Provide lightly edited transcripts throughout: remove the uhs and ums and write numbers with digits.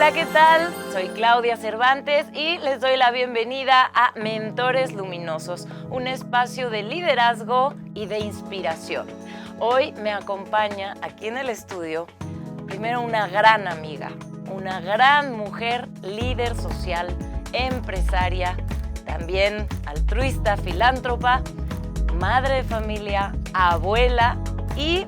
Hola, ¿qué tal? Soy Claudia Cervantes y les doy la bienvenida a Mentores Luminosos, un espacio de liderazgo y de inspiración. Hoy me acompaña aquí en el estudio, primero una gran amiga, una gran mujer, líder social, empresaria, también altruista, filántropa, madre de familia, abuela y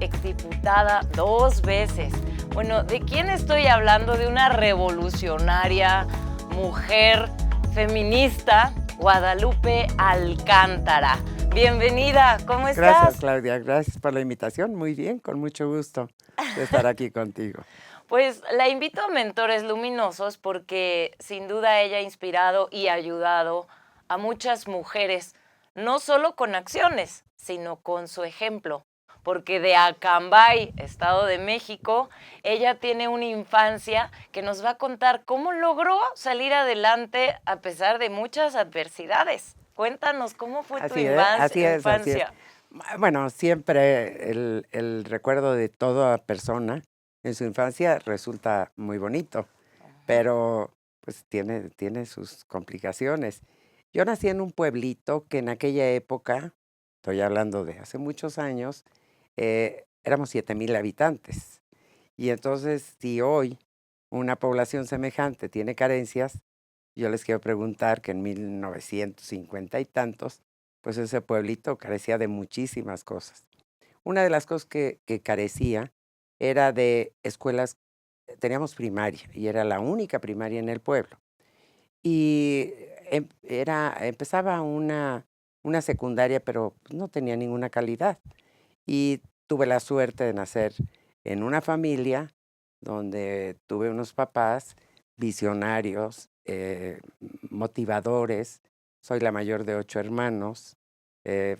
exdiputada 2 veces. Bueno, ¿de quién estoy hablando? De una revolucionaria, mujer, feminista, Guadalupe Alcántara. Bienvenida, ¿cómo estás? Gracias, Claudia, gracias por la invitación. Muy bien, con mucho gusto de estar aquí contigo. Pues la invito a Mentores Luminosos porque sin duda ella ha inspirado y ayudado a muchas mujeres, no solo con acciones, sino con su ejemplo. Porque de Acambay, Estado de México, ella tiene una infancia que nos va a contar cómo logró salir adelante a pesar de muchas adversidades. Cuéntanos, ¿cómo fue tu Así es, así es, así es. infancia? Bueno, siempre el recuerdo de toda persona en su infancia resulta muy bonito, pero pues tiene sus complicaciones. Yo nací en un pueblito que en aquella época, estoy hablando de hace muchos años, éramos 7,000 habitantes. Y entonces, si hoy una población semejante tiene carencias, yo les quiero preguntar que en 1950 y tantos, pues ese pueblito carecía de muchísimas cosas. Una de las cosas que carecía era de escuelas, teníamos primaria y era la única primaria en el pueblo. Y empezaba una secundaria, pero no tenía ninguna calidad. Y tuve la suerte de nacer en una familia donde tuve unos papás visionarios, motivadores. Soy la mayor de 8 hermanos. eh,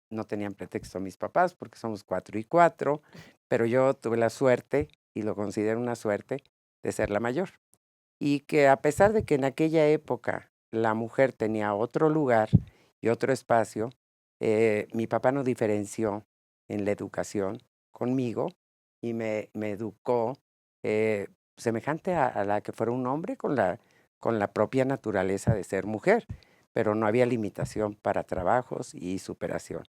no tenían pretexto mis papás porque somos 4 y 4, pero yo tuve la suerte, y lo considero una suerte, de ser la mayor. Y que a pesar de que en aquella época la mujer tenía otro lugar y otro espacio, mi papá no diferenció en la educación conmigo y me educó eh, semejante a la que fuera un hombre con la propia naturaleza de ser mujer, pero no había limitación para trabajos y superación.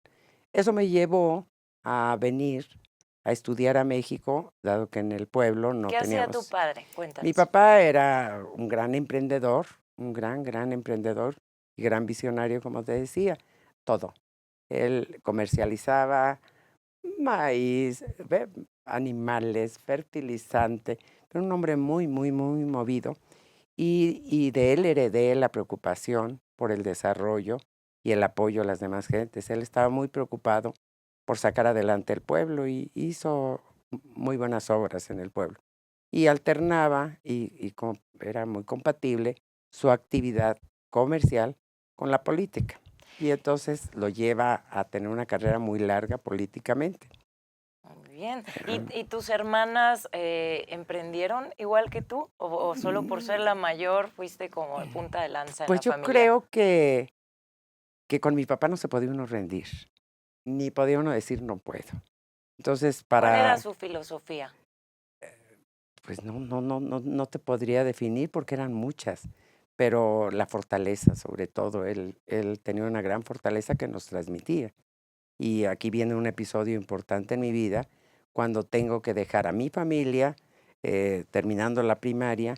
Eso me llevó a venir a estudiar a México, dado que en el pueblo no ¿Qué hacía tu teníamos. padre? Mi Cuéntanos. papá era un gran emprendedor, un gran emprendedor y gran visionario, como te decía, todo. Él comercializaba maíz, animales, fertilizante, pero un hombre muy movido. Y de él heredé la preocupación por el desarrollo y el apoyo a las demás gentes. Él estaba muy preocupado por sacar adelante el pueblo y hizo muy buenas obras en el pueblo. Y alternaba, era muy compatible, su actividad comercial con la política. Y entonces lo lleva a tener una carrera muy larga políticamente. Muy bien. Em, ¿Y tus hermanas emprendieron igual que tú? ¿O solo por ser la mayor fuiste como de punta de lanza en Pues la yo familia? creo que con mi papá no se podía uno rendir, ni podía uno decir no puedo. Entonces, ¿Cuál era su filosofía? pues no te podría definir porque eran muchas, pero la fortaleza sobre todo, él tenía una gran fortaleza que nos transmitía. Y aquí viene un episodio importante en mi vida, cuando tengo que dejar a mi familia, terminando la primaria,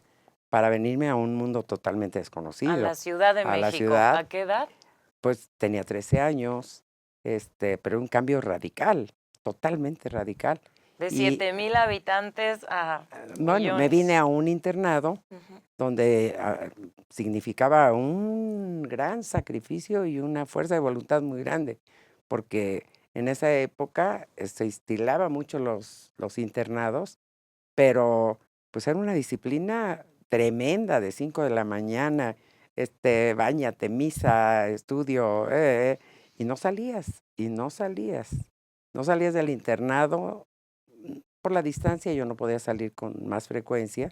para venirme a un mundo totalmente A desconocido. la Ciudad de A la México. ciudad, ¿A qué edad? pues tenía 13 años, pero un cambio radical, totalmente radical. De Y 7,000 habitantes a bueno, me millones. vine a un internado Ujú. donde significaba un gran sacrificio y una fuerza de voluntad muy grande, porque en esa época se estilaba mucho los internados, pero pues era una disciplina tremenda de 5 de la mañana, báñate, misa, estudio, y no salías, no salías del internado. Por la distancia yo no podía salir con más frecuencia,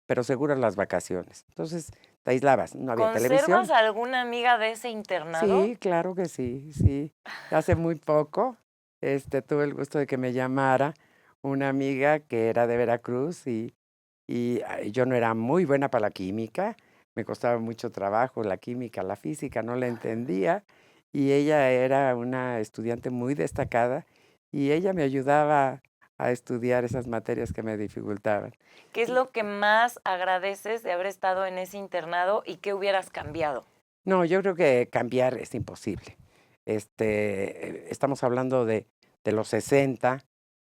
pero seguro las vacaciones. Entonces, te aislabas, no había ¿Conservas televisión. alguna amiga de ese internado? Sí, claro que sí, sí. Hace muy poco, tuve el gusto de que me llamara una amiga que era de Veracruz y y yo no era muy buena para la química, me costaba mucho trabajo la química, la física, no la entendía, y ella era una estudiante muy destacada y ella me ayudaba a estudiar esas materias que me dificultaban. ¿Qué es Y lo que más agradeces de haber estado en ese internado y qué hubieras cambiado? no, yo creo que cambiar es imposible. Estamos hablando de los 60,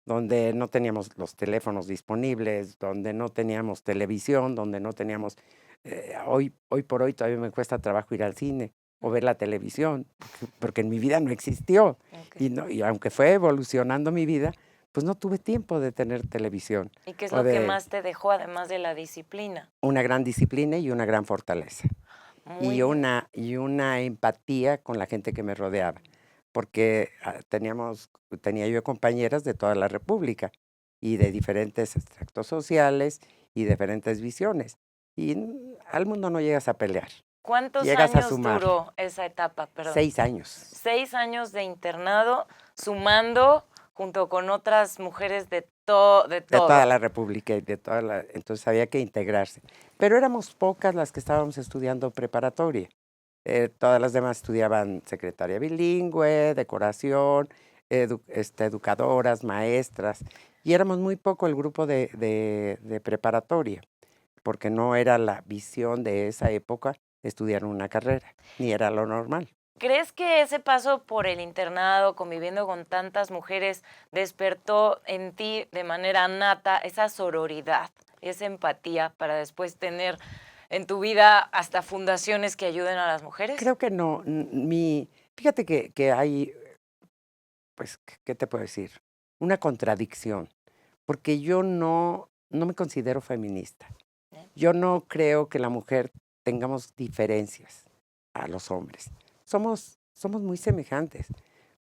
donde no teníamos los teléfonos disponibles, donde no teníamos televisión, donde no teníamos, hoy por hoy todavía me cuesta trabajo ir al cine o ver la televisión, porque en mi vida no existió. Okey. Y aunque fue evolucionando mi vida, pues no tuve tiempo de tener televisión ¿Y qué es o lo que de más te dejó, además de la disciplina? una gran disciplina y una gran fortaleza. Muy Y bien. una empatía con la gente que me rodeaba, porque, tenía yo compañeras de toda la república, y de diferentes extractos sociales, y diferentes visiones, y, al mundo no llegas a pelear, ¿Cuántos llegas a años sumar. duró esa etapa? Perdón. 6 años, 6 años de internado, sumando junto con otras mujeres de de toda todo. la república y de toda la entonces había que integrarse. Pero éramos pocas las que estábamos estudiando preparatoria. Todas las demás estudiaban secretaria bilingüe, decoración, educadoras, maestras, y éramos muy poco el grupo de preparatoria, porque no era la visión de esa época estudiar una carrera, ni era lo normal. ¿Crees que ese paso por el internado, conviviendo con tantas mujeres, despertó en ti de manera nata esa sororidad, esa empatía para después tener en tu vida hasta fundaciones que ayuden a las mujeres? Creo que no, fíjate que hay, pues, ¿qué te puedo decir? Una contradicción, porque yo no me considero feminista. Bien. Yo no creo que la mujer tengamos diferencias a los hombres. Somos muy semejantes.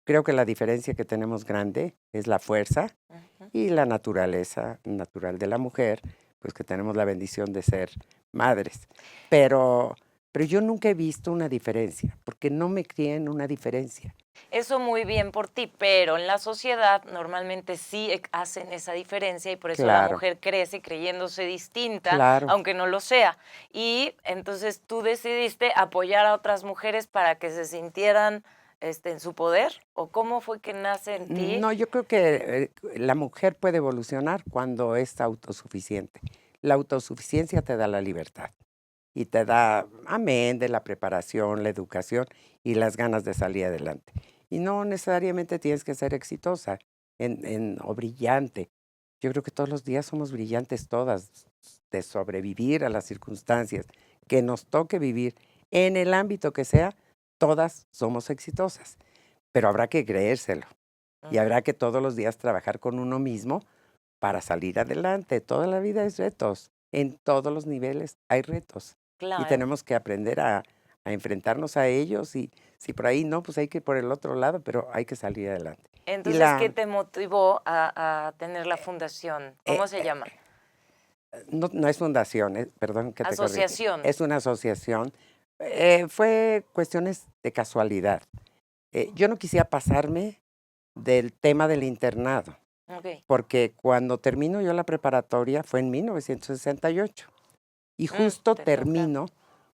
Creo que la diferencia que tenemos grande es la fuerza Ujú. y la naturaleza natural de la mujer, pues que tenemos la bendición de ser madres. Pero, pero yo nunca he visto una diferencia, porque no me crié en una diferencia. Eso muy bien por ti, pero en la sociedad normalmente sí hacen esa diferencia y por eso la Claro, mujer crece creyéndose distinta, claro. aunque no lo sea. Y entonces tú decidiste apoyar a otras mujeres para que se sintieran en su poder, ¿o cómo fue que nace en ti? No, yo creo que la mujer puede evolucionar cuando es autosuficiente. La autosuficiencia te da la libertad y te da, amén, de la preparación, la educación y las ganas de salir adelante. Y no necesariamente tienes que ser exitosa o brillante. Yo creo que todos los días somos brillantes todas, de sobrevivir a las circunstancias que nos toque vivir en el ámbito que sea, todas somos exitosas, pero habrá que creérselo. Y Ujú. habrá que todos los días trabajar con uno mismo para salir adelante. Toda la vida es retos. En todos los niveles hay retos. Y Claro. tenemos que aprender a enfrentarnos a ellos. Y si por ahí no, pues hay que ir por el otro lado, pero hay que salir adelante. Y Entonces, ¿qué la, te motivó a tener la fundación? eh, ¿Cómo se llama? no es fundación, perdón que te corrige, Asociación. es una asociación. Fue cuestiones de casualidad. Yo no quisiera pasarme del tema del internado. Ok. Porque cuando termino yo la preparatoria fue en 1968 y justo Te toca. termino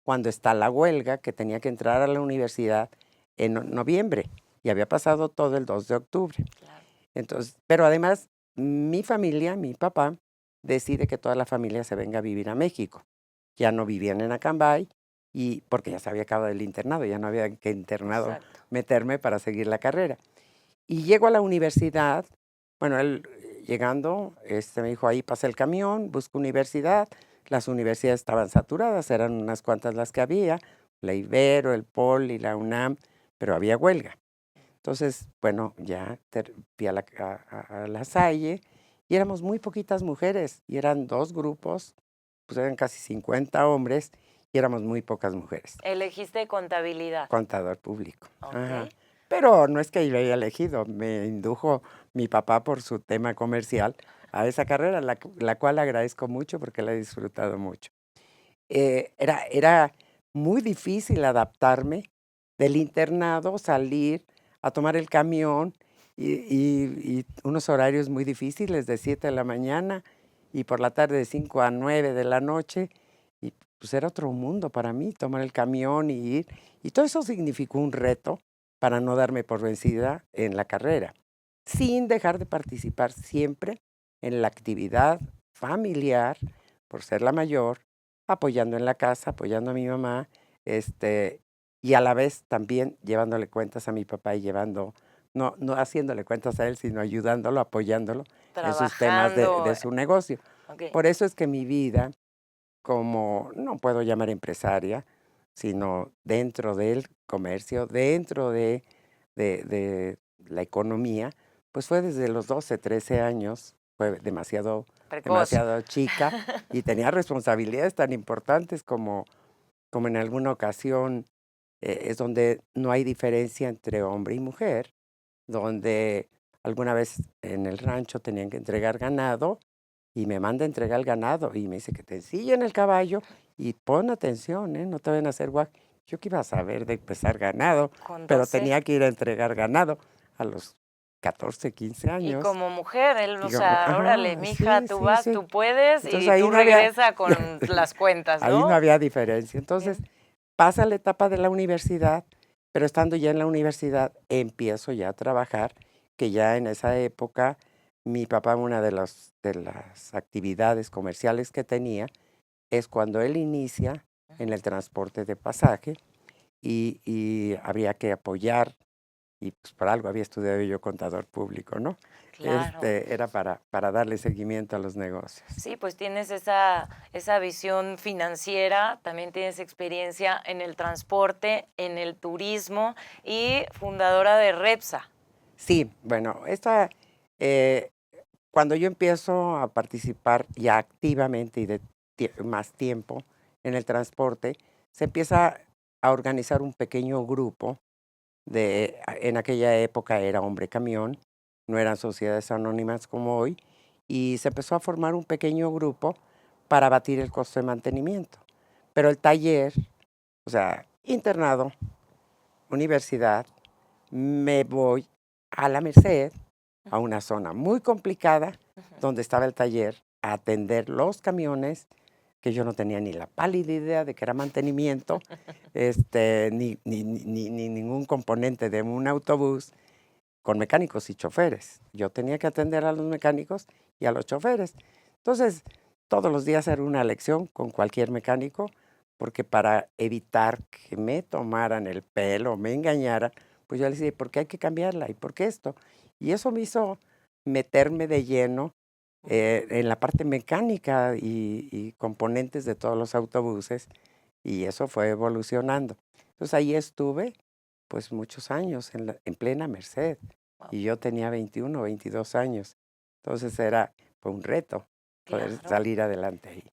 cuando está la huelga que tenía que entrar a la universidad en noviembre y había pasado todo el 2 de octubre. Claro. Entonces, pero además mi familia, mi papá, decide que toda la familia se venga a vivir a México. Ya no vivían en Acambay y porque ya se había acabado el internado, ya no había que internado Exacto. meterme para seguir la carrera. Y llego a la universidad, bueno, él llegando, me dijo, ahí pasa el camión, busco universidad. Las universidades estaban saturadas, eran unas cuantas las que había, la Ibero, el Poli, la UNAM, pero había huelga. Entonces, bueno, ya fui a la Salle y éramos muy poquitas mujeres y eran dos grupos, pues eran casi 50 hombres y éramos muy pocas mujeres. Elegiste contabilidad. Contador público. Ajá. Ok. Pero no es que yo haya elegido, me indujo mi papá por su tema comercial a esa carrera, la cual agradezco mucho porque la he disfrutado mucho. Era muy difícil adaptarme del internado, salir a tomar el camión y unos horarios muy difíciles de 7 de la mañana y por la tarde de 5 a 9 de la noche, y pues era otro mundo para mí, tomar el camión y ir. Y todo eso significó un reto para no darme por vencida en la carrera, sin dejar de participar siempre en la actividad familiar, por ser la mayor, apoyando en la casa, apoyando a mi mamá, y a la vez también llevándole cuentas a mi papá y no haciéndole cuentas a él, sino ayudándolo, apoyándolo en sus temas Trabajando. de su negocio. Ok, Por eso es que mi vida, como no puedo llamar empresaria, sino dentro del comercio, dentro de la economía, pues fue desde los 12, 13 años, fue precoz. demasiado chica y tenía responsabilidades tan importantes como en alguna ocasión es donde no hay diferencia entre hombre y mujer, donde alguna vez en el rancho tenían que entregar ganado y me manda a entregar el ganado y me dice que te ensillen el caballo y pon atención, no te vayan a hacer guac. Yo que iba a saber de pesar ganado, Con pero 12. tenía que ir a entregar ganado a los 14, 15 Y años. como mujer, él, o Y como, sea, órale, ajá, mija, sí, tú sí, vas, sí. tú puedes Entonces y ahí tú no había, regresa con las cuentas, ahí no ¿no? había diferencia. Entonces Bien. pasa la etapa de la universidad, pero estando ya en la universidad empiezo ya a trabajar, que ya en esa época mi papá, una de las actividades comerciales que tenía, es cuando él inicia en el transporte de pasaje y habría que apoyar, y pues por algo había estudiado yo contador público, ¿no? Claro. Era para darle seguimiento a los negocios. Sí, pues tienes esa visión financiera, también tienes experiencia en el transporte, en el turismo y fundadora de Repsa. Sí, bueno, eh, cuando yo empiezo a participar ya activamente y de más tiempo en el transporte, se empieza a organizar un pequeño grupo en aquella época era Hombre Camión, no eran sociedades anónimas como hoy, y se empezó a formar un pequeño grupo para abatir el costo de mantenimiento. Pero el taller, o sea, internado, universidad, me voy a la Merced, a una zona muy complicada, donde estaba el taller, a atender los camiones, que yo no tenía ni la pálida idea de que era mantenimiento, ni ningún componente de un autobús, con mecánicos y choferes. Yo tenía que atender a los mecánicos y a los choferes. Entonces, todos los días era una lección con cualquier mecánico, porque para evitar que me tomaran el pelo, me engañaran, pues yo les decía, ¿por qué hay que cambiarla? ¿Y por qué esto? Y eso me hizo meterme de lleno en la parte mecánica y componentes de todos los autobuses, y eso fue evolucionando. Entonces ahí estuve pues muchos años en plena Merced, Wow, y yo tenía 21, 22 años. Entonces fue un reto poder claro. salir adelante ahí.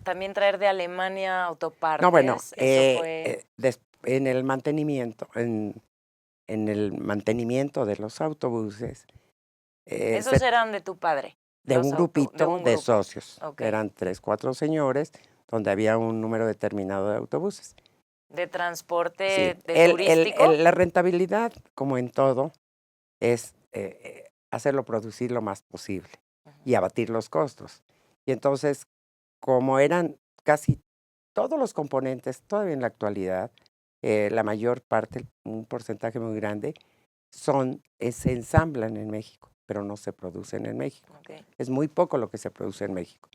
También traer de Alemania No, bueno, autopartes, eso fue. en el mantenimiento de los autobuses, Esos eran de tu padre, de un de grupito un de grupo. socios. Ok. Eran 3, 4 señores, donde había un número determinado de autobuses. De Sí, transporte de turístico. la rentabilidad, como en todo, es hacerlo producir lo más posible y abatir los costos. Y entonces, como eran casi todos los componentes, todavía en la actualidad, la mayor parte, un porcentaje muy grande, se ensamblan en México, pero no se producen en México. Ok. Es muy poco lo que se produce en México.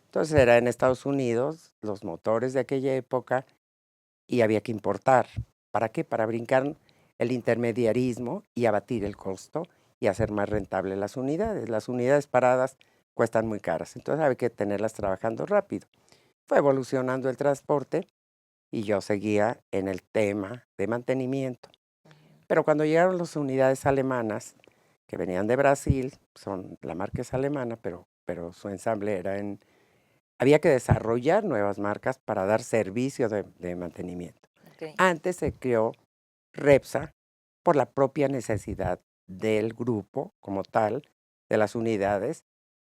Entonces era en Estados Unidos, los motores de aquella época, y había que importar. ¿Para qué? Para brincar el intermediarismo y abatir el costo y hacer más rentable las unidades. Las unidades paradas cuestan muy caras, entonces había que tenerlas trabajando rápido. Fue evolucionando el transporte y yo seguía en el tema de mantenimiento. Pero cuando llegaron las unidades alemanas, que venían de Brasil, la marca es alemana, pero su ensamble había que desarrollar nuevas marcas para dar servicio de mantenimiento. Ok. Antes se creó Repsa por la propia necesidad del grupo como tal, de las unidades,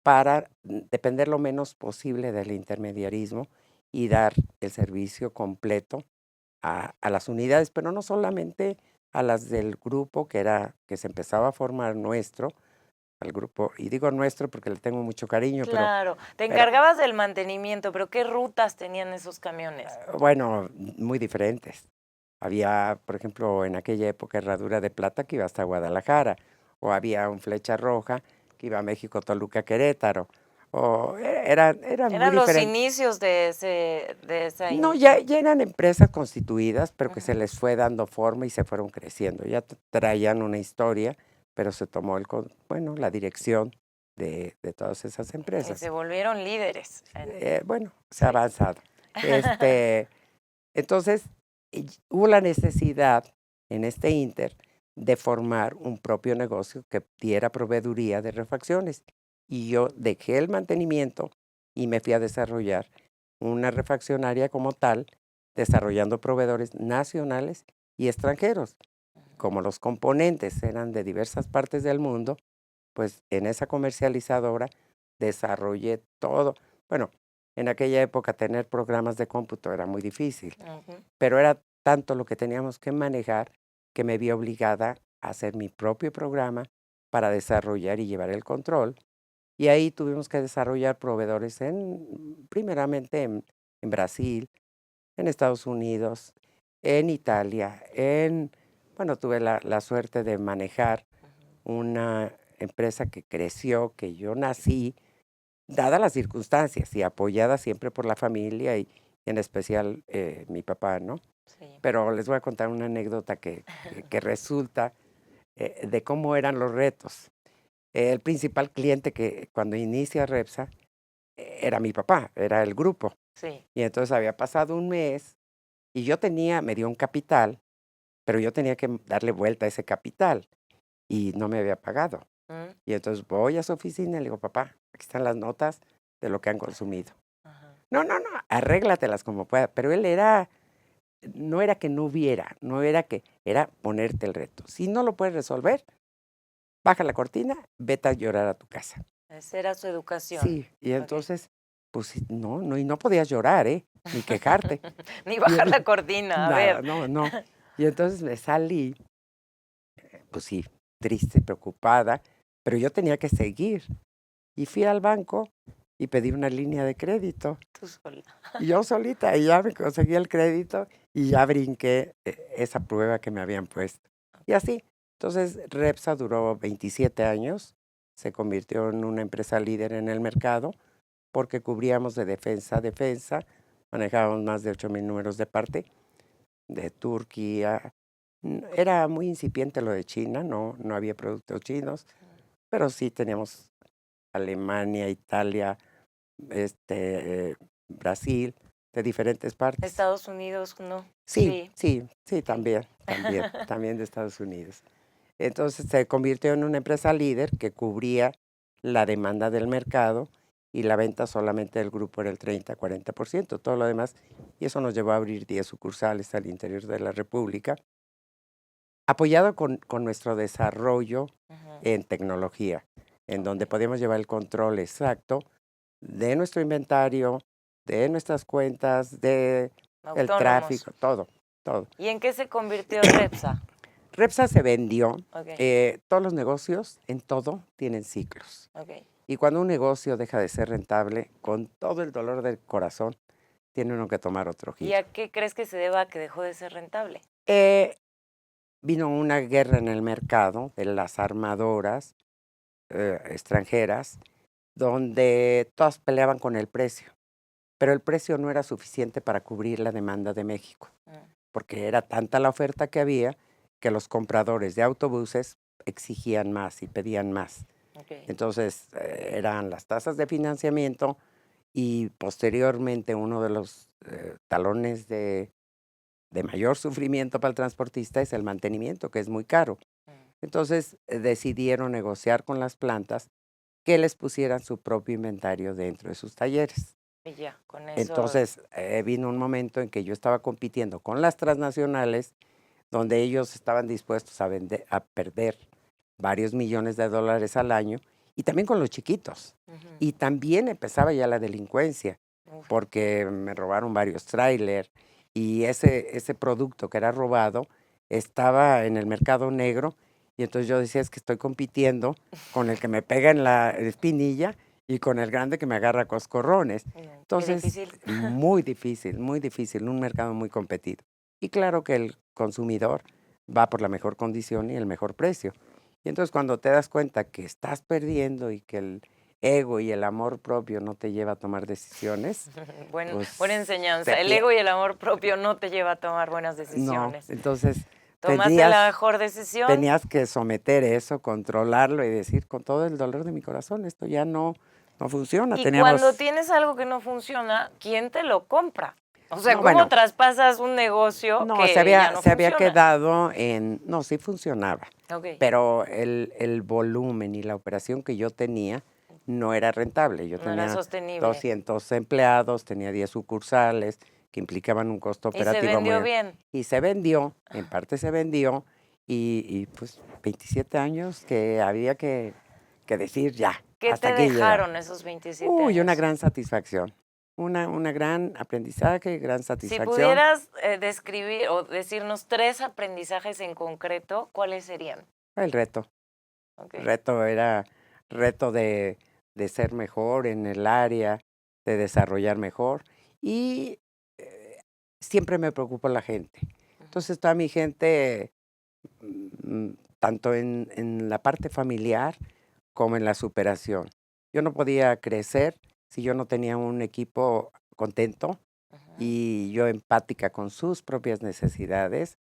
para depender lo menos posible del intermediarismo y dar el servicio completo a las unidades, pero no solamente a las del grupo que se empezaba a formar nuestro, al grupo, y digo nuestro porque le tengo mucho cariño, Claro, te pero, encargabas del mantenimiento, pero ¿qué rutas tenían esos camiones? bueno, muy diferentes. Había, por ejemplo, en aquella época Herradura de Plata que iba hasta Guadalajara, o había un Flecha Roja que iba a México, Toluca, Querétaro, o eran muy Eran los diferentes. inicios de esa No, ya eran empresas constituidas, pero que se les fue dando forma y se fueron creciendo. Ya traían una historia, pero se tomó bueno, la dirección de todas esas y se empresas. volvieron líderes. Bueno, se ha Sí. avanzado. Este, entonces, hubo la necesidad en este Inter de formar un propio negocio que diera proveeduría de refacciones. Y yo dejé el mantenimiento y me fui a desarrollar una refaccionaria como tal, desarrollando proveedores nacionales y extranjeros. Como los componentes eran de diversas partes del mundo, pues en esa comercializadora desarrollé todo. Bueno, en aquella época tener programas de cómputo era muy difícil, Ujú. pero era tanto lo que teníamos que manejar que me vi obligada a hacer mi propio programa para desarrollar y llevar el control. Y ahí tuvimos que desarrollar proveedores primeramente en Brasil, en Estados Unidos, en Italia, bueno, tuve la suerte de manejar una empresa que creció, que yo nací, dadas las circunstancias y apoyada siempre por la familia y en especial mi papá, ¿no? Sí. Pero les voy a contar una anécdota que resulta de cómo eran los retos. El principal cliente que cuando inicia Repsa era mi papá, era el grupo. Sí. Y entonces había pasado un mes y me dio un capital, pero yo tenía que darle vuelta a ese capital y no me había pagado. Mm, Y entonces voy a su oficina y le digo, papá, aquí están las notas de lo que han consumido. ajá. No, arréglatelas como pueda. Pero no era que no hubiera, no era era ponerte el reto. Si no lo puedes resolver, baja la cortina, vete a llorar a tu casa. Esa era su educación. Sí, y Ok. entonces, pues sí, y no podías llorar, ni quejarte. Ni Y bajar la cortina, a nada, ver. no. Y entonces me salí, pues sí, triste, preocupada, pero yo tenía que seguir. Y fui al banco y pedí una línea de crédito. Tú sola. Y yo solita, y ya me conseguí el crédito y ya brinqué esa prueba que me habían puesto. Y así. Entonces, Repsa duró 27 años, se convirtió en una empresa líder en el mercado porque cubríamos de defensa a defensa, manejábamos más de 8,000 números de parte, de Turquía. Era muy incipiente lo de China, no había productos chinos, pero sí teníamos Alemania, Italia, Brasil, de diferentes partes. Estados Unidos, no. Sí, Sí. sí, sí, Sí. también de Estados Unidos. Entonces se convirtió en una empresa líder que cubría la demanda del mercado y la venta solamente del grupo era el 30-40%, todo lo demás, y eso nos llevó a abrir 10 sucursales al interior de la República, apoyado con nuestro desarrollo Ujú. en tecnología, en donde Ok. podíamos llevar el control exacto de nuestro inventario, de nuestras cuentas, de el Autónomos. tráfico, todo, todo. ¿Y en qué se convirtió Repsa? Repsa se vendió, Ok. todos los negocios en todo tienen ciclos. Ok. Y cuando un negocio deja de ser rentable, con todo el dolor del corazón, tiene uno que tomar otro ¿Y giro. a qué crees que se deba que dejó de ser rentable? Eh, Vino una guerra en el mercado de las armadoras extranjeras, donde todas peleaban con el precio, pero el precio no era suficiente para cubrir la demanda de México, Mm, porque era tanta la oferta que había que los compradores de autobuses exigían más y pedían más. ok. Entonces eran las tasas de financiamiento y posteriormente uno de los talones de mayor sufrimiento para el transportista es el mantenimiento, que es muy caro. Mm, Entonces decidieron negociar con las plantas que les pusieran su propio inventario dentro de sus talleres. y ya, con eso. Entonces vino un momento en que yo estaba compitiendo con las transnacionales, donde ellos estaban dispuestos a perder varios millones de dólares al año, y también con los chiquitos. Ujú. Y también empezaba ya la delincuencia, Uf, porque me robaron varios tráiler y ese producto que era robado estaba en el mercado negro Y entonces yo decía, es que estoy compitiendo con el que me pega en la espinilla y con el grande que me agarra coscorrones. Qué Entonces, difícil. muy difícil, un mercado muy competido. Y claro que el consumidor va por la mejor condición y el mejor precio. Y entonces cuando te das cuenta que estás perdiendo y que el ego y el amor propio no te lleva a tomar decisiones, Buena pues enseñanza. se El ego y el amor propio no te lleva a tomar buenas no, decisiones. entonces Tomaste la tenías, mejor decisión. tenías que someter eso, controlarlo y decir con todo el dolor de mi corazón, esto ya no funciona. Y cuando Teníamos, tienes algo que no funciona, ¿quién te lo compra? O sea, no, ¿cómo bueno, traspasas un negocio no, que ya no se había funciona? quedado en, no, sí funcionaba, Ok. pero el volumen y la operación que yo tenía no era rentable. Yo No era tenía sostenible. 200 empleados, tenía 10 sucursales que implicaban un costo ¿Y se operativo vendió muy... bien? Y se vendió, en parte se vendió, y pues 27 años que había que decir ya, ¿Qué hasta te aquí llega. dejaron esos 27 Uy, una años? gran satisfacción, una gran aprendizaje, gran Si satisfacción. pudieras describir o decirnos 3 aprendizajes en concreto, ¿cuáles serían? El reto. Ok. Reto era reto de ser mejor en el área, de desarrollar mejor y siempre me preocupa la gente. Entonces toda mi gente, tanto en la parte familiar como en la superación. Yo no podía crecer si yo no tenía un equipo contento Ujú. y yo empática con sus propias necesidades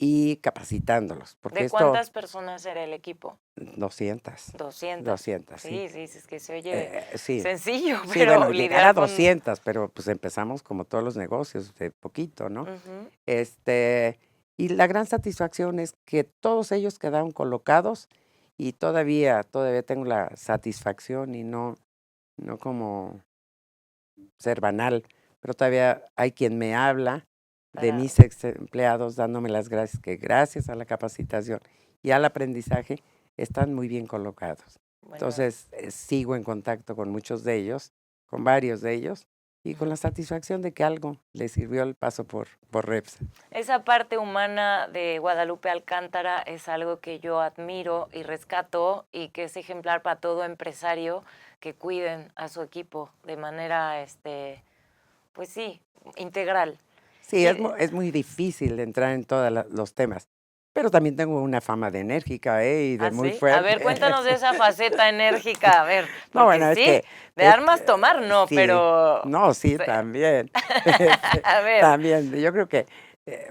y capacitándolos, porque ¿De esto cuántas personas era el equipo? 200, 200. 200, sí. Sí, es que se oye Sí, sencillo, sí, bueno, pero llegar a lidiar con... 200, pero pues empezamos como todos los negocios, de poquito, ¿no? Ujú. Y la gran satisfacción es que todos ellos quedaron colocados y todavía tengo la satisfacción y no como ser banal, pero todavía hay quien me habla de Para... mis ex empleados dándome las gracias, que gracias a la capacitación y al aprendizaje están muy bien colocados. Bueno, Entonces, sigo en contacto con muchos de ellos, con varios de ellos, y con la satisfacción de que algo les sirvió el paso por Repsa. esa parte humana de Guadalupe Alcántara es algo que yo admiro y rescato y que es ejemplar para todo empresario que cuiden a su equipo de manera, pues sí, integral. Sí, Y, es muy difícil entrar en todos los temas, pero también tengo una fama de enérgica, y de ¿Ah, muy sí? A ver, fuerte. cuéntanos de esa faceta enérgica, a ver, No, porque bueno, sí, de es armas tomar no, sí, pero... no, sí, se- también, A ver, también, yo creo que,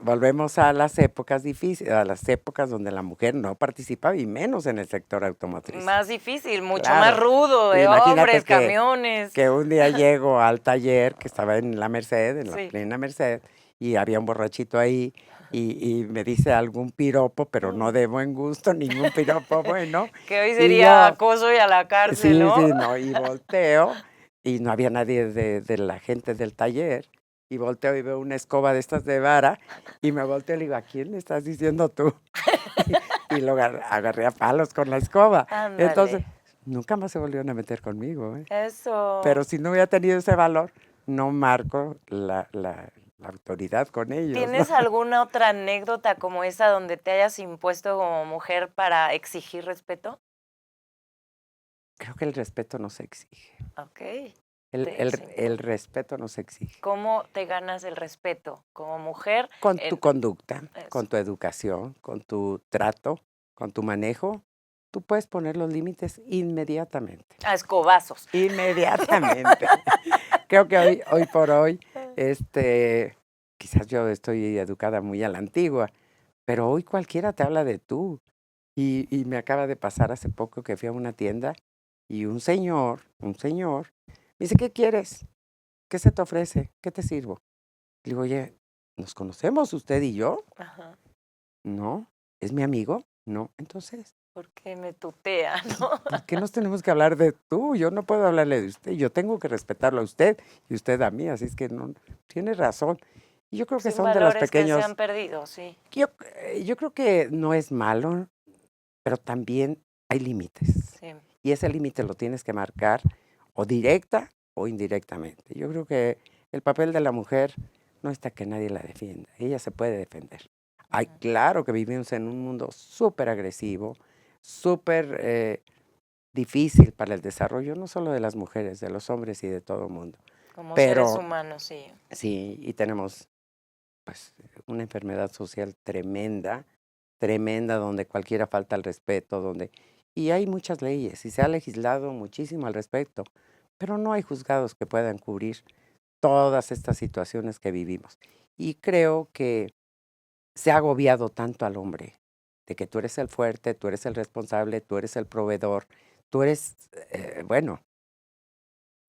volvemos a las épocas difíciles, a las épocas donde la mujer no participaba, y menos en el sector automotriz. más difícil, mucho más Claro, rudo, de imagínate hombres, camiones. que un día llego al taller, que estaba en la Merced, en la Sí. plena Merced, y había un borrachito ahí, y me dice algún piropo, pero no de buen gusto, ningún piropo bueno, Que hoy y sería yo... acoso y a la cárcel, Sí, ¿no? sí, no, y volteo y no había nadie de la gente del taller. Y volteo y veo una escoba de estas de vara y me volteo y le digo, ¿a quién le estás diciendo tú? Y lo agarré a palos con la escoba. Entonces, Ándale, nunca más se volvieron a meter conmigo, ¿eh? eso. Pero si no hubiera tenido ese valor, no marco la autoridad con ellos, ¿no? ¿Tienes alguna otra anécdota como esa donde te hayas impuesto como mujer para exigir respeto? Creo que el respeto no se exige. Ok, se El impone. respeto no se exige. ¿Cómo te ganas el respeto como mujer? Con tu conducta, Eso. con tu educación, con tu trato, con tu manejo, tú puedes poner los límites inmediatamente. A escobazos. Inmediatamente. Creo que hoy por hoy, quizás yo estoy educada muy a la antigua, pero hoy cualquiera te habla de tú. Y me acaba de pasar hace poco que fui a una tienda y un señor, me dice, ¿qué quieres? ¿Qué se te ofrece? ¿Qué te sirvo? Le digo, oye, ¿nos conocemos usted y yo? Ajá. No. ¿Es mi amigo? No. Entonces, ¿Por qué me tutea, no? ¿por qué nos tenemos que hablar de tú? Yo no puedo hablarle de usted. Yo tengo que respetarlo a usted y usted a mí. Así es que no, tiene razón. Y yo creo que Son son de los valores que se pequeños. han perdido, sí. Yo creo que no es malo, pero también hay límites. Sí. Y ese límite lo tienes que marcar o directa o indirectamente. Yo creo que el papel de la mujer no está que nadie la defienda. Ella se puede defender. Ay, claro que vivimos en un mundo súper agresivo, súper difícil para el desarrollo, no solo de las mujeres, de los hombres y de todo el mundo. Como seres Pero humanos, sí. sí, y tenemos pues una enfermedad social tremenda, tremenda, donde cualquiera falta al respeto, donde... Y hay muchas leyes y se ha legislado muchísimo al respecto, pero no hay juzgados que puedan cubrir todas estas situaciones que vivimos. Y creo que se ha agobiado tanto al hombre, de que tú eres el fuerte, tú eres el responsable, tú eres el proveedor, tú eres, bueno,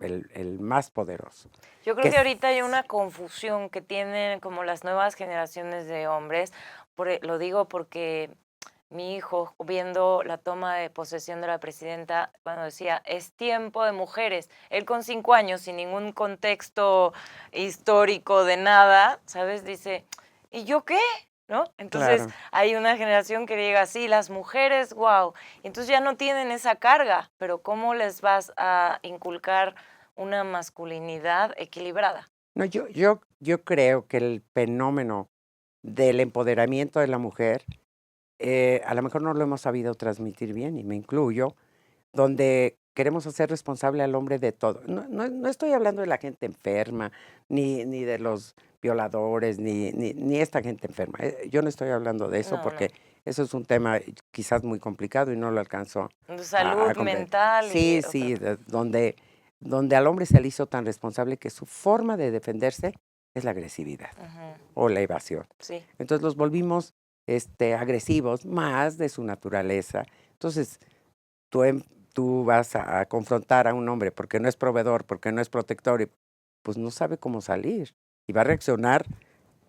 el más poderoso. Yo creo Que que ahorita hay es- una confusión que tienen como las nuevas generaciones de hombres. Lo digo porque mi hijo, viendo la toma de posesión de la presidenta, cuando decía, es tiempo de mujeres, él con 5 años, sin ningún contexto histórico de nada, ¿sabes? Dice, ¿y yo qué? ¿No? Entonces claro. hay una generación que diga, sí, las mujeres, wow. Entonces ya no tienen esa carga, pero ¿cómo les vas a inculcar una masculinidad equilibrada? No, yo creo que el fenómeno del empoderamiento de la mujer, a lo mejor no lo hemos sabido transmitir bien, y me incluyo, donde queremos hacer responsable al hombre de todo. No estoy hablando de la gente enferma, ni de los violadores, ni esta gente enferma. Yo no estoy hablando de eso No, no. porque eso es un tema quizás muy complicado y no lo alcanzo De a salud comprender. mental y Sí, otras sí, cosas. donde al hombre se le hizo tan responsable que su forma de defenderse es la agresividad Ujú, o la evasión. sí. Entonces los volvimos agresivos, más de su naturaleza. Entonces, tú, tú vas a confrontar a un hombre porque no es proveedor, porque no es protector, y pues no sabe cómo salir. Y va a reaccionar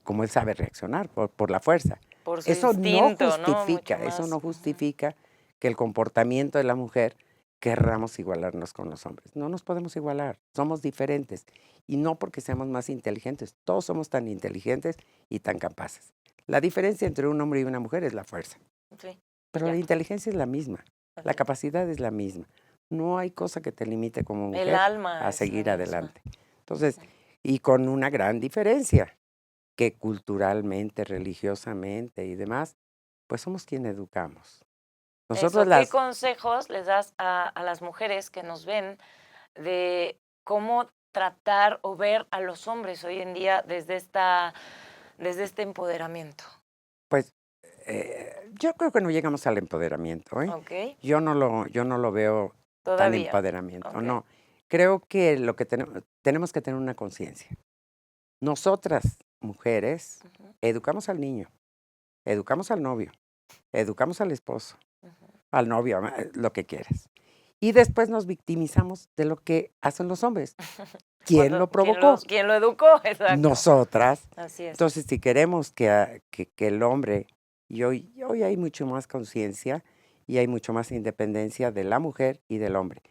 como él sabe reaccionar, por la fuerza. Por su instinto, ¿no? Mucho Eso más. no Ujú. justifica que el comportamiento de la mujer querramos igualarnos con los hombres. No nos podemos igualar, somos diferentes. Y no porque seamos más inteligentes, todos somos tan inteligentes y tan capaces. La diferencia entre un hombre y una mujer es la fuerza, Sí, pero la ya. inteligencia es la misma, la Así. capacidad es la misma. No hay cosa que te limite como El mujer alma a es la seguir misma. adelante. Entonces, y con una gran diferencia, que culturalmente, religiosamente y demás, pues somos quien educamos. Nosotros Eso, ¿qué las, consejos les das a las mujeres que nos ven de cómo tratar o ver a los hombres hoy en día desde este empoderamiento? pues, yo creo que no llegamos al empoderamiento, ¿eh? ¿Ok? Yo no lo veo tan Todavía. empoderamiento, Ok. no. Creo que lo que tenemos que tener una conciencia. Nosotras, mujeres, Ujú, educamos al niño, educamos al novio, educamos al esposo, ujú. al novio, lo que quieras. Y después nos victimizamos de lo que hacen los hombres. ¿Quién Cuando, lo provocó? quién lo educó? Exacto. Nosotras. Así es. Entonces, si queremos que el hombre, y hoy hay mucho más conciencia y hay mucho más independencia de la mujer y del hombre,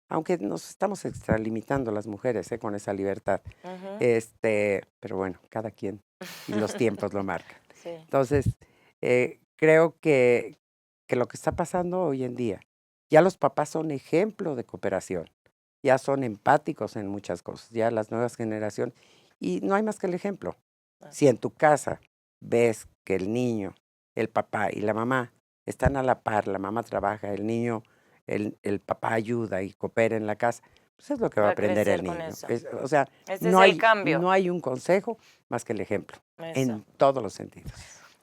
aunque nos estamos extralimitando las mujeres con esa libertad, Ujú. pero bueno, cada quien y los tiempos lo marcan. Sí. Entonces, creo que lo que está pasando hoy en día, ya los papás son ejemplo de cooperación, ya son empáticos en muchas cosas, ya las nuevas generaciones, y no hay más que el ejemplo. Si Así. en tu casa ves que el niño, el papá y la mamá están a la par, la mamá trabaja, el niño, el papá ayuda y coopera en la casa, pues es lo que va Va a a aprender el crecer con niño. eso. O sea, Ese es el cambio. no hay un consejo más que el ejemplo, Eso. en todos los sentidos.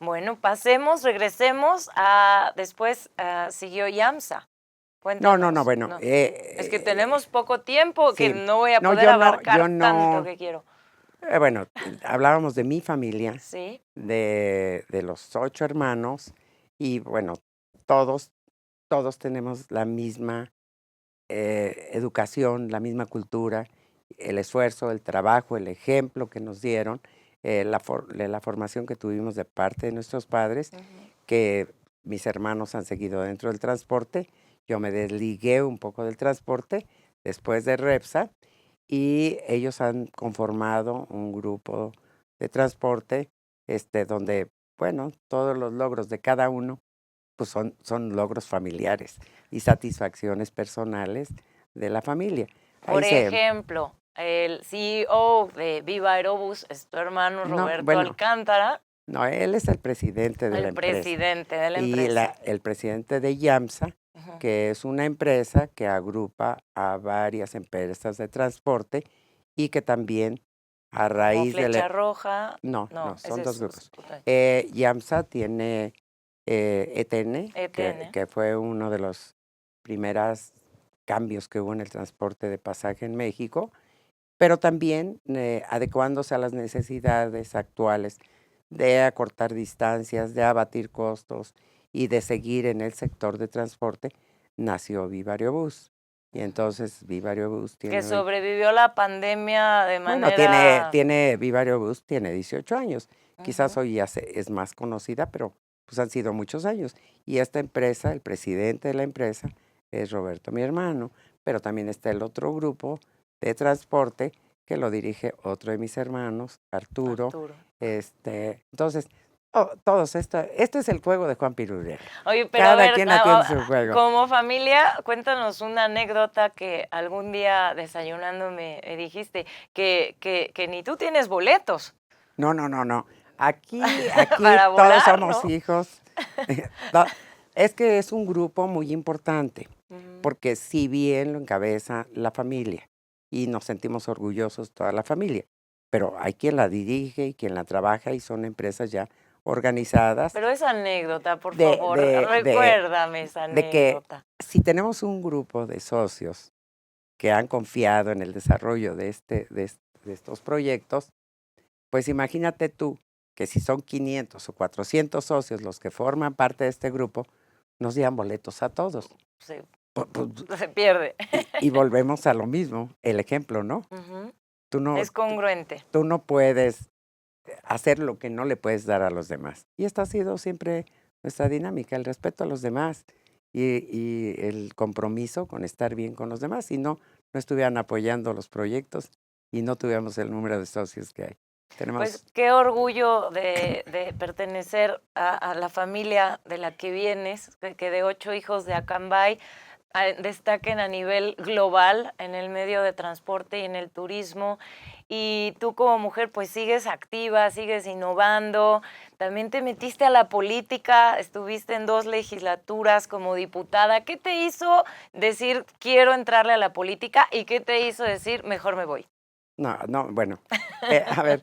Bueno, pasemos, regresemos a después siguió Yamsa. No, Cuéntanos. bueno, No. Es que tenemos poco tiempo que sí, no voy a no, poder yo abarcar tanto no, que quiero. bueno, hablábamos de mi familia, Sí. de los 8 hermanos, y bueno, todos, todos tenemos la misma educación, la misma cultura, el esfuerzo, el trabajo, el ejemplo que nos dieron, la formación que tuvimos de parte de nuestros padres, Ujú. que mis hermanos han seguido dentro del transporte. Yo me desligué un poco del transporte después de Repsa y ellos han conformado un grupo de transporte donde, bueno, todos los logros de cada uno pues son logros familiares y satisfacciones personales de la familia. Ahí Por ejemplo, el CEO de Viva Aerobús es tu hermano no, Roberto bueno, Alcántara. No, él es el presidente de la El empresa. presidente de la Y empresa. el presidente de YAMSA, Ujú. que es una empresa que agrupa a varias empresas de transporte y que también a Como raíz de Flecha Roja. No, No, no, son ese dos es grupos. otra. YAMSA tiene ETN, ETN. que fue uno de los primeros cambios que hubo en el transporte de pasaje en México, pero también adecuándose a las necesidades actuales de acortar distancias, de abatir costos y de seguir en el sector de transporte, nació Vivario Bus. Y entonces Vivario Bus Que tiene hoy, sobrevivió la pandemia de bueno, manera... Vivario Bus tiene 18 años. Quizás Ujú. hoy ya es más conocida, pero pues han sido muchos años. Y esta empresa, el presidente de la empresa es Roberto, mi hermano, pero también está el otro grupo de transporte que lo dirige otro de mis hermanos, Arturo. Arturo. Entonces, este es el juego de Juan Pirureta. Oye, pero a Cada ver, quien atiende su juego. como familia, cuéntanos una anécdota que algún día desayunando me dijiste que ni tú tienes boletos No, no, no, no. Aquí para todos volar, somos ¿no? hijos. To- Es que es un grupo muy importante, Ujú. porque si bien lo encabeza la familia y nos sentimos orgullosos toda la familia, pero hay quien la dirige y quien la trabaja y son empresas ya organizadas Pero esa anécdota, por de, favor, de, de, recuérdame esa de que anécdota. si tenemos un grupo de socios que han confiado en el desarrollo de estos proyectos, pues imagínate tú que si son 500 o 400 socios los que forman parte de este grupo, nos dieran boletos a todos. Se, Pues, se pierde. y volvemos a lo mismo, el ejemplo, ¿no? Ujú. Tú no, Es congruente. tú no puedes hacer lo que no le puedes dar a los demás. Y esta ha sido siempre nuestra dinámica, el respeto a los demás y el compromiso con estar bien con los demás. Si no, no estuvieran apoyando los proyectos y no tuviéramos el número de socios que hay. Pues Tenemos qué orgullo de pertenecer a la familia de la que vienes, que de 8 hijos de Acambay destaquen a nivel global en el medio de transporte y en el turismo. Y tú como mujer pues sigues activa, sigues innovando. También te metiste a la política, estuviste en 2 legislaturas como diputada. ¿Qué te hizo decir quiero entrarle a la política y qué te hizo decir mejor me voy? No, no, bueno, a ver,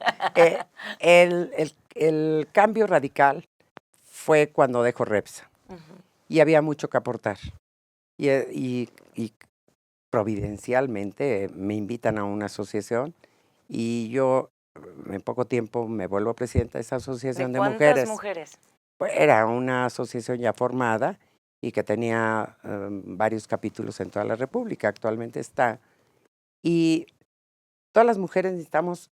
el cambio radical fue cuando dejo Repsa Ujú. y había mucho que aportar. Y providencialmente me invitan a una asociación y yo en poco tiempo me vuelvo presidenta de esa ¿De asociación de cuántas mujeres. mujeres? Pues era una asociación ya formada y que tenía varios capítulos en toda la República, actualmente está. Y todas las mujeres necesitamos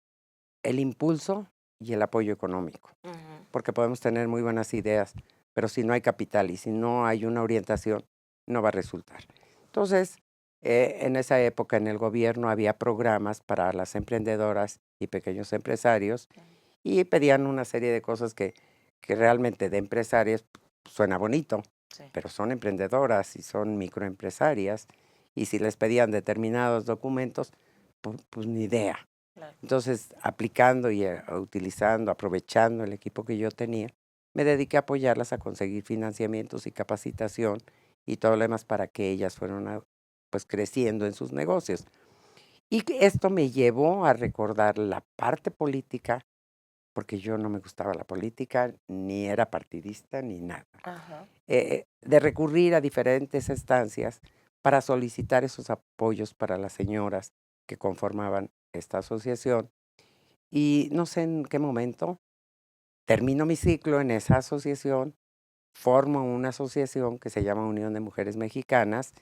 el impulso y el apoyo económico, Ujú. porque podemos tener muy buenas ideas, pero si no hay capital y si no hay una orientación, no va a resultar. Entonces, en esa época en el gobierno había programas para las emprendedoras y pequeños empresarios y pedían una serie de cosas que realmente de empresarias suena bonito, Sí, pero son emprendedoras y son microempresarias y si les pedían determinados documentos, pues ni idea. claro. Entonces, aplicando y utilizando, aprovechando el equipo que yo tenía, me dediqué a apoyarlas a conseguir financiamientos y capacitación y todo lo demás para que ellas fueran pues creciendo en sus negocios. Y que esto me llevó a recordar la parte política, porque yo no me gustaba la política, ni era partidista, ni nada. Ajá. De recurrir a diferentes instancias para solicitar esos apoyos para las señoras que conformaban esta asociación. Y no sé en qué momento termino mi ciclo en esa asociación, formo una asociación que se llama Unión de Mujeres Mexicanas,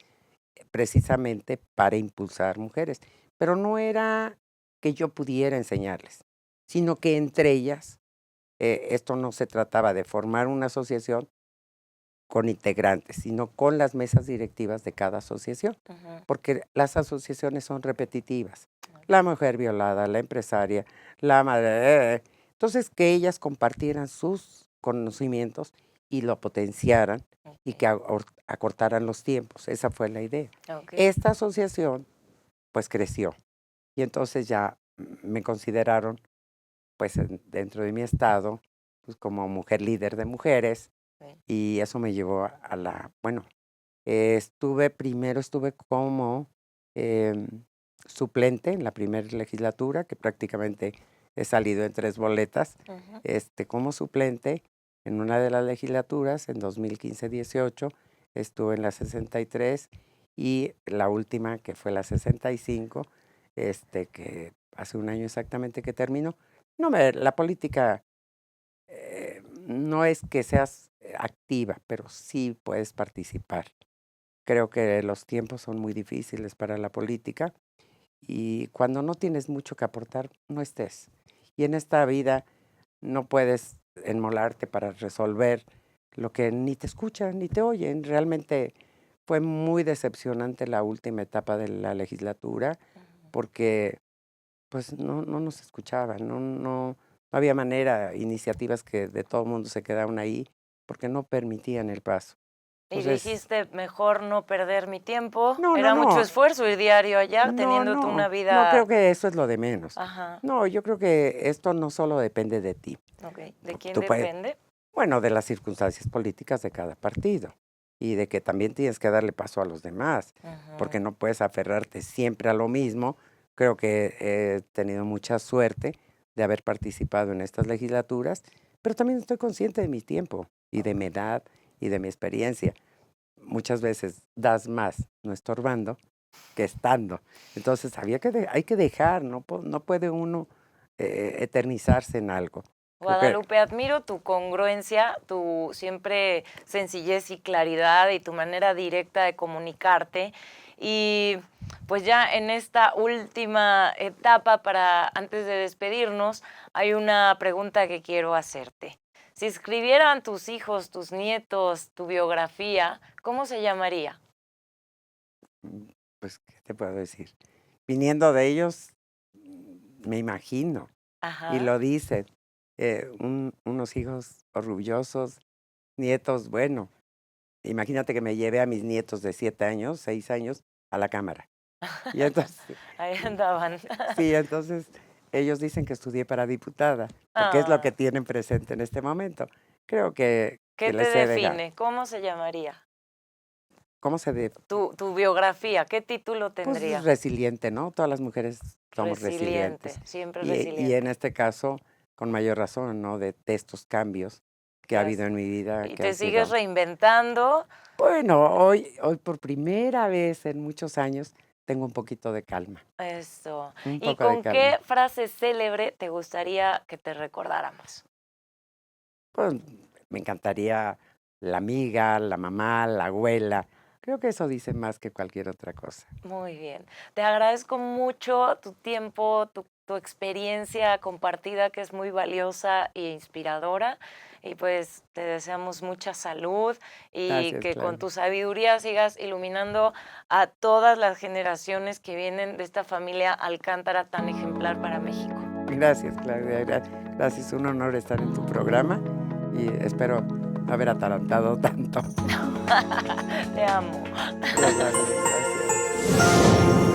precisamente para impulsar mujeres. Pero no era que yo pudiera enseñarles, sino que entre ellas, esto no se trataba de formar una asociación con integrantes, sino con las mesas directivas de cada asociación, Ujú. porque las asociaciones son repetitivas. La mujer violada, la empresaria, la madre. Entonces, que ellas compartieran sus conocimientos y lo potenciaran y que acortaran los tiempos. Esa fue la idea. Ok. Esta asociación, pues, creció y entonces ya me consideraron, pues, dentro de mi estado pues, como mujer líder de mujeres, Sí. y eso me llevó a bueno, primero estuve como suplente en la primera legislatura, que prácticamente he salido en 3 boletas, Ujú. como suplente en una de las legislaturas, en 2015-18, estuve en la 63 y la última, que fue la 65, que hace un año exactamente que terminó. La política no es que seas activa, pero sí puedes participar. Creo que los tiempos son muy difíciles para la política y cuando no tienes mucho que aportar, no estés. Y en esta vida no puedes enmolarte para resolver lo que ni te escuchan ni te oyen. Realmente fue muy decepcionante la última etapa de la legislatura porque pues no nos escuchaban, no había manera, iniciativas que de todo mundo se quedaban ahí porque no permitían el paso. Y Entonces, dijiste, mejor no perder mi tiempo. no, no, Era mucho no, esfuerzo ir diario allá, no, teniendo tú una no creo vida. que eso es lo de menos. Ajá, No, yo creo que esto no solo depende de ti. ok. ¿De quién Tú puedes, depende? bueno, de las circunstancias políticas de cada partido y de que también tienes que darle paso a los demás, Ujú. porque no puedes aferrarte siempre a lo mismo. Creo que he tenido mucha suerte de haber participado en estas legislaturas, pero también estoy consciente de mi tiempo y de mi edad y de mi experiencia. Muchas veces das más no estorbando que estando. Entonces hay que dejar, no puede uno eternizarse en algo. Creo que Guadalupe, admiro tu congruencia, tu siempre sencillez y claridad y tu manera directa de comunicarte. Y pues ya en esta última etapa, para antes de despedirnos, hay una pregunta que quiero hacerte. Si escribieran tus hijos, tus nietos, tu biografía, ¿cómo se llamaría? Mm, pues, ¿qué te puedo decir? Viniendo de ellos, me imagino, y Ajá. lo dicen, unos hijos orgullosos, nietos, bueno, imagínate que me llevé a mis nietos de 7 años, 6 años, a la cámara. Y entonces, Ahí andaban. sí, entonces ellos dicen que estudié para diputada, porque es lo que Ah, tienen presente en este momento. Creo ¿qué que te les he de define? ¿Cómo se llamaría? ¿cómo se de? Tu biografía, ¿qué título Pues tendría? resiliente, ¿no? Todas las mujeres somos Resiliente, resilientes. siempre Y en resiliente. este caso, con mayor razón, ¿no? De estos cambios que ha Que habido has- en mi vida, y que te han sigues sido, reinventando. bueno, hoy por primera vez en muchos años tengo un poquito de calma, Eso. un ¿Y poco de con qué calma. frase célebre te gustaría que te recordáramos? Pues me encantaría la amiga, la mamá, la abuela. Creo que eso dice más que cualquier otra cosa. Muy bien. Te agradezco mucho tu tiempo, tu experiencia compartida, que es muy valiosa e inspiradora. Y pues te deseamos mucha salud y Gracias, que con Claudia. tu sabiduría sigas iluminando a todas las generaciones que vienen de esta familia Alcántara tan ejemplar para México. Gracias, Claudia. Gracias, un honor estar en tu programa y espero no haber atarantado tanto. Te amo. Yo también, gracias.